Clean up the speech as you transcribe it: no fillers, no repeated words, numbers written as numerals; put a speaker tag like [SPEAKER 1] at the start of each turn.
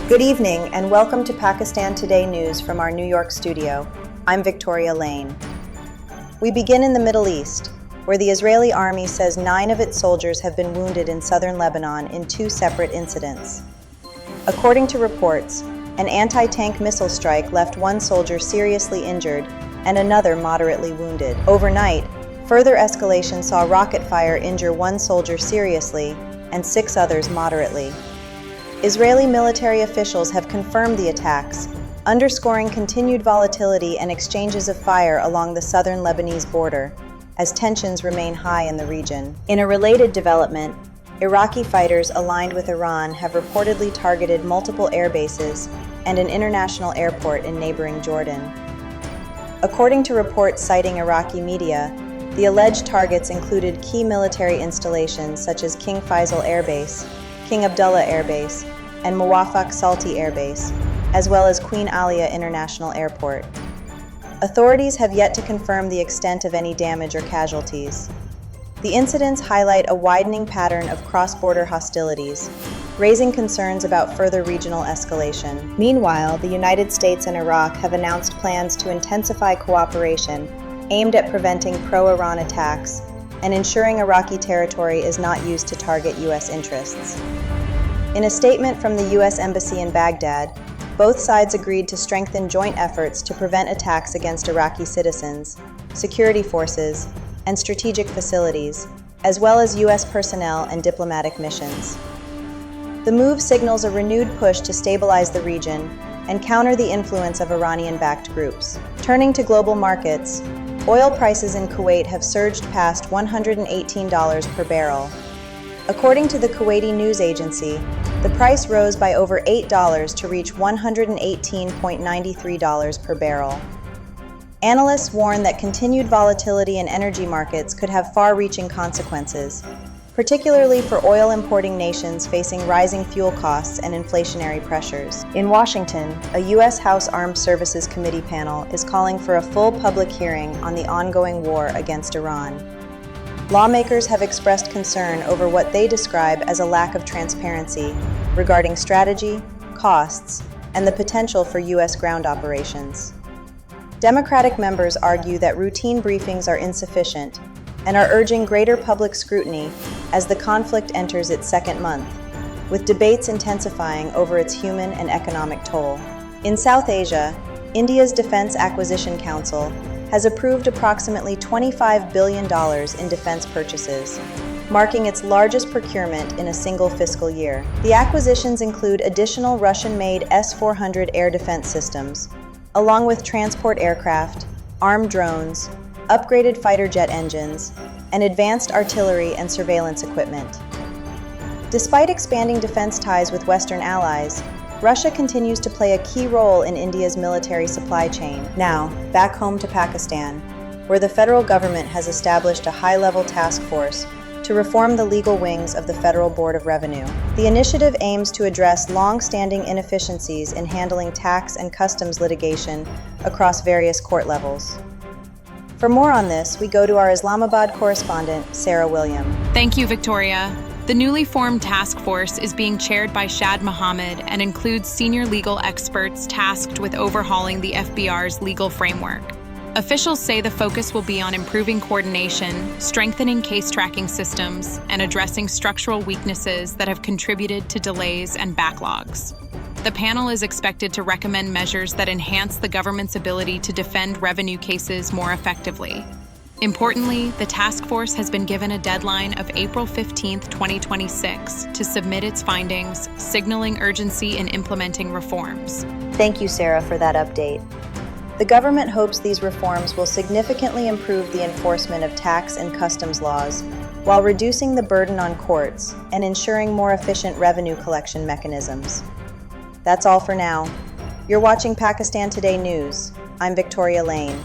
[SPEAKER 1] Good evening and welcome to Pakistan Today News from our New York studio. I'm Victoria Lane. We begin in the Middle East, where the Israeli army says 9 of its soldiers have been wounded in southern Lebanon in 2 separate incidents. According to reports, an anti-tank missile strike left 1 soldier seriously injured and another moderately wounded. Overnight, further escalation saw rocket fire injure 1 soldier seriously and 6 others moderately. Israeli military officials have confirmed the attacks, underscoring continued volatility and exchanges of fire along the southern Lebanese border, as tensions remain high in the region. In a related development, Iraqi fighters aligned with Iran have reportedly targeted multiple air bases and an international airport in neighboring Jordan. According to reports citing Iraqi media, the alleged targets included key military installations such as King Faisal Air Base, King Abdullah Air Base, and Muwafaq Salti Air Base, as well as Queen Alia International Airport. Authorities have yet to confirm the extent of any damage or casualties. The incidents highlight a widening pattern of cross-border hostilities, raising concerns about further regional escalation. Meanwhile, the United States and Iraq have announced plans to intensify cooperation aimed at preventing pro-Iran attacks and ensuring Iraqi territory is not used to target U.S. interests. In a statement from the U.S. Embassy in Baghdad, both sides agreed to strengthen joint efforts to prevent attacks against Iraqi citizens, security forces, and strategic facilities, as well as U.S. personnel and diplomatic missions. The move signals a renewed push to stabilize the region and counter the influence of Iranian-backed groups. Turning to global markets, oil prices in Kuwait have surged past $118 per barrel. According to the Kuwaiti news agency, the price rose by over $8 to reach $118.93 per barrel. Analysts warn that continued volatility in energy markets could have far-reaching consequences, particularly for oil-importing nations facing rising fuel costs and inflationary pressures. In Washington, a U.S. House Armed Services Committee panel is calling for a full public hearing on the ongoing war against Iran. Lawmakers have expressed concern over what they describe as a lack of transparency regarding strategy, costs, and the potential for U.S. ground operations. Democratic members argue that routine briefings are insufficient and are urging greater public scrutiny as the conflict enters its 2nd month, with debates intensifying over its human and economic toll. In South Asia, India's Defense Acquisition Council has approved approximately $25 billion in defense purchases, marking its largest procurement in a single fiscal year. The acquisitions include additional Russian-made S-400 air defense systems, along with transport aircraft, armed drones, upgraded fighter jet engines, and advanced artillery and surveillance equipment. Despite expanding defense ties with Western allies, Russia continues to play a key role in India's military supply chain. Now, back home to Pakistan, where the federal government has established a high-level task force to reform the legal wings of the Federal Board of Revenue. The initiative aims to address long-standing inefficiencies in handling tax and customs litigation across various court levels. For more on this, we go to our Islamabad correspondent, Sarah William.
[SPEAKER 2] Thank you, Victoria. The newly formed task force is being chaired by Shad Mohammed and includes senior legal experts tasked with overhauling the FBR's legal framework. Officials say the focus will be on improving coordination, strengthening case tracking systems, and addressing structural weaknesses that have contributed to delays and backlogs. The panel is expected to recommend measures that enhance the government's ability to defend revenue cases more effectively. Importantly, the task force has been given a deadline of April 15, 2026 to submit its findings, signaling urgency in implementing reforms.
[SPEAKER 1] Thank you, Sarah, for that update. The government hopes these reforms will significantly improve the enforcement of tax and customs laws while reducing the burden on courts and ensuring more efficient revenue collection mechanisms. That's all for now. You're watching Pakistan Today News. I'm Victoria Lane.